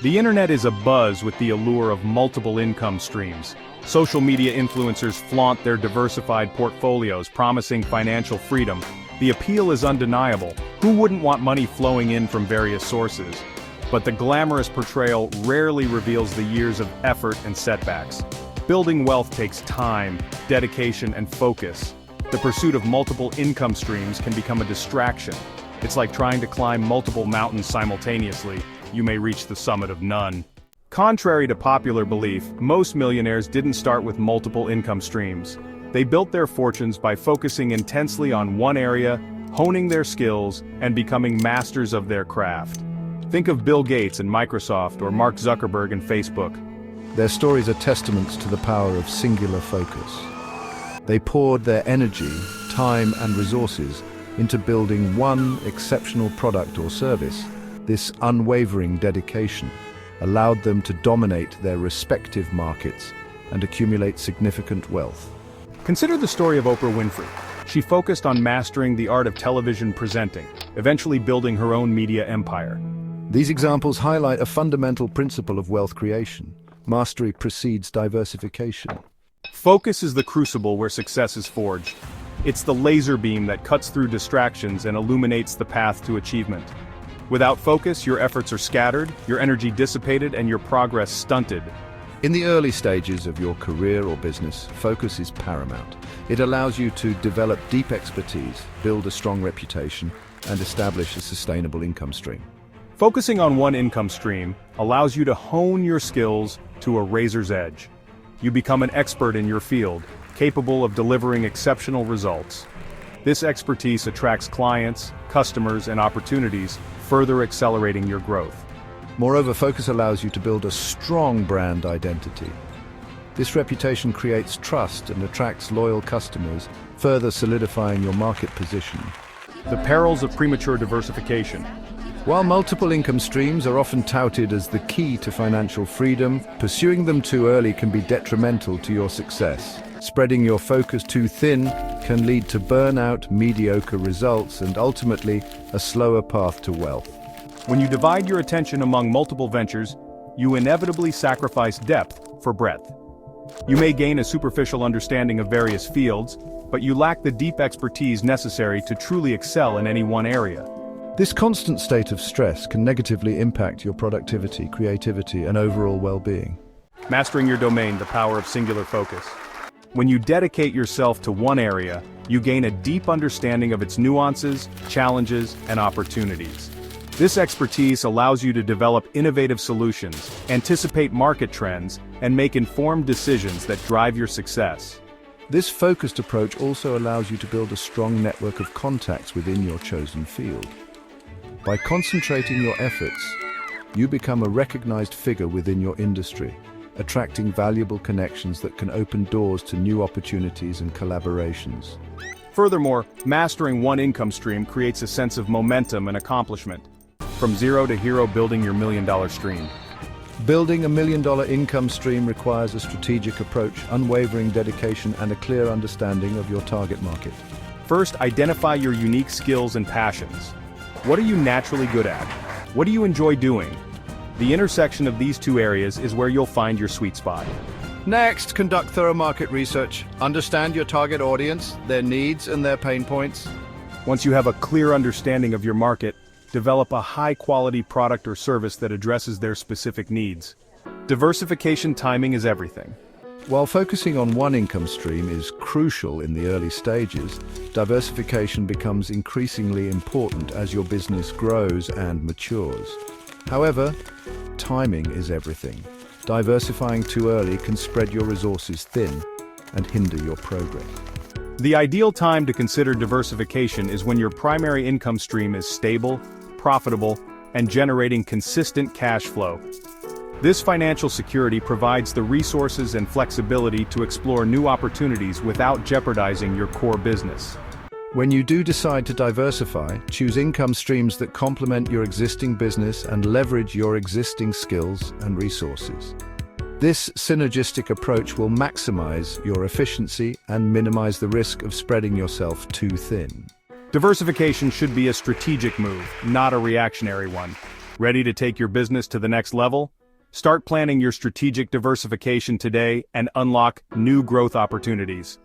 The internet is abuzz with the allure of multiple income streams. Social media influencers flaunt their diversified portfolios, promising financial freedom. The appeal is undeniable. Who wouldn't want money flowing in from various sources? But the glamorous portrayal rarely reveals the years of effort and setbacks. Building wealth takes time, dedication, and focus. The pursuit of multiple income streams can become a distraction. It's like trying to climb multiple mountains simultaneously. You may reach the summit of none. Contrary to popular belief, most millionaires didn't start with multiple income streams. They built their fortunes by focusing intensely on one area, honing their skills, and becoming masters of their craft. Think of Bill Gates and Microsoft or Mark Zuckerberg and Facebook. Their stories are testaments to the power of singular focus. They poured their energy, time, and resources into building one exceptional product or service. This unwavering dedication allowed them to dominate their respective markets and accumulate significant wealth. Consider the story of Oprah Winfrey. She focused on mastering the art of television presenting, eventually building her own media empire. These examples highlight a fundamental principle of wealth creation. Mastery precedes diversification. Focus is the crucible where success is forged. It's the laser beam that cuts through distractions and illuminates the path to achievement. Without focus, your efforts are scattered, your energy dissipated, and your progress stunted. In the early stages of your career or business, focus is paramount. It allows you to develop deep expertise, build a strong reputation, and establish a sustainable income stream. Focusing on one income stream allows you to hone your skills to a razor's edge. You become an expert in your field, capable of delivering exceptional results. This expertise attracts clients, customers, and opportunities, further accelerating your growth. Moreover, focus allows you to build a strong brand identity. This reputation creates trust and attracts loyal customers, further solidifying your market position. The perils of premature diversification. While multiple income streams are often touted as the key to financial freedom, pursuing them too early can be detrimental to your success. Spreading your focus too thin can lead to burnout, mediocre results, and ultimately a slower path to wealth. When you divide your attention among multiple ventures, you inevitably sacrifice depth for breadth. You may gain a superficial understanding of various fields, but you lack the deep expertise necessary to truly excel in any one area. This constant state of stress can negatively impact your productivity, creativity, and overall well-being. Mastering your domain, the power of singular focus. When you dedicate yourself to one area, you gain a deep understanding of its nuances, challenges, and opportunities. This expertise allows you to develop innovative solutions, anticipate market trends, and make informed decisions that drive your success. This focused approach also allows you to build a strong network of contacts within your chosen field. By concentrating your efforts, you become a recognized figure within your industry, attracting valuable connections that can open doors to new opportunities and collaborations. Furthermore, mastering one income stream creates a sense of momentum and accomplishment. From zero to hero, building your million-dollar stream. Building a million-dollar income stream requires a strategic approach, unwavering dedication, and a clear understanding of your target market. First, identify your unique skills and passions. What are you naturally good at? What do you enjoy doing? The intersection of these two areas is where you'll find your sweet spot. Next, conduct thorough market research. Understand your target audience, their needs, and their pain points. Once you have a clear understanding of your market, develop a high-quality product or service that addresses their specific needs. Diversification timing is everything. While focusing on one income stream is crucial in the early stages, diversification becomes increasingly important as your business grows and matures. However, timing is everything. Diversifying too early can spread your resources thin and hinder your progress. The ideal time to consider diversification is when your primary income stream is stable, profitable, and generating consistent cash flow. This financial security provides the resources and flexibility to explore new opportunities without jeopardizing your core business. When you do decide to diversify, choose income streams that complement your existing business and leverage your existing skills and resources. This synergistic approach will maximize your efficiency and minimize the risk of spreading yourself too thin. Diversification should be a strategic move, not a reactionary one. Ready to take your business to the next level? Start planning your strategic diversification today and unlock new growth opportunities.